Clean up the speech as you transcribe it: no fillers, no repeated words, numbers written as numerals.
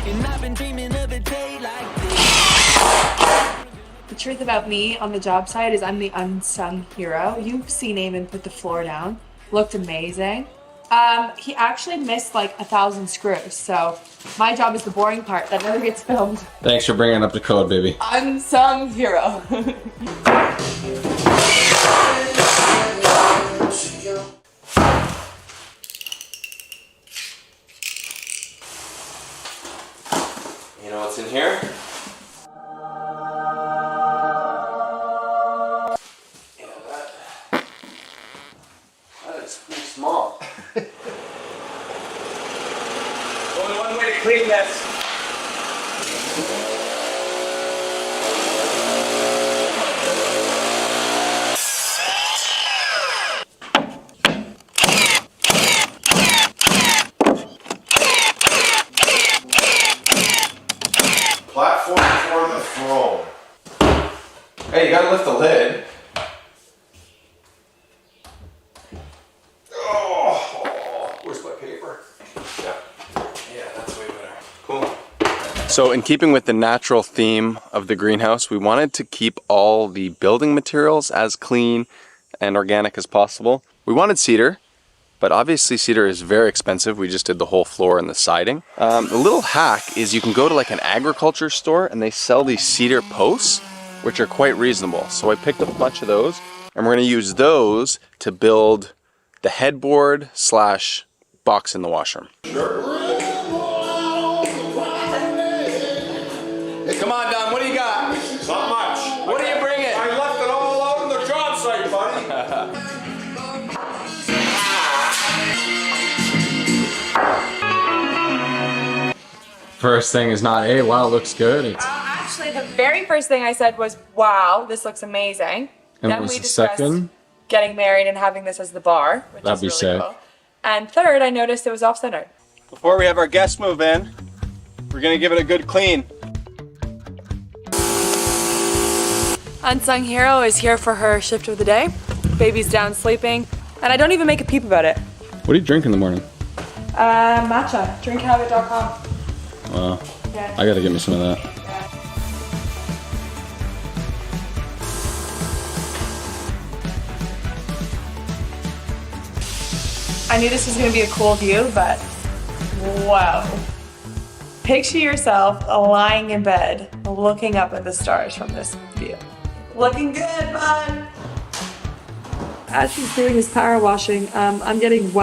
And I've been dreaming of a day like this. The truth about me on the job site is I'm the unsung hero. You've seen Eamon put the floor down. Looked amazing. He actually missed like 1,000 screws, so my job is the boring part that never gets filmed. Thanks for bringing up the code, baby. Unsung hero. You know what's in here? Yeah, that is pretty small. Only one way to clean this. Platform for the throne. Hey, you gotta lift the lid. Oh, where's my paper? Yeah, that's way better. Cool. So in keeping with the natural theme of the greenhouse, we wanted to keep all the building materials as clean and organic as possible. We wanted cedar, but obviously cedar is very expensive. We just did the whole floor and the siding. The little hack is you can go to like an agriculture store and they sell these cedar posts, which are quite reasonable. So I picked up a bunch of those and we're gonna use those to build the headboard slash box in the washroom. Sure. Hey, come on, Don, what do you got? Not much. What are you bringing? I left it all out on the job site, buddy. First thing is not, hey, wow, it looks good. It's, Actually, the very first thing I said was, wow, this looks amazing. and Then what was we the discussed second? getting married and having this as the bar, which That'd is be really sick. cool. And third, I noticed it was off-centered. Before we have our guests move in, we're gonna give it a good clean. Unsung Hero is here for her shift of the day. Baby's down sleeping, and I don't even make a peep about it. What do you drink in the morning? Matcha, drinkhabit.com. Wow, Yeah. I gotta get me some of that. I knew this was gonna be a cool view, but wow. Picture yourself lying in bed, looking up at the stars from this view. Looking good, bud. As she's doing this power washing, I'm getting wet.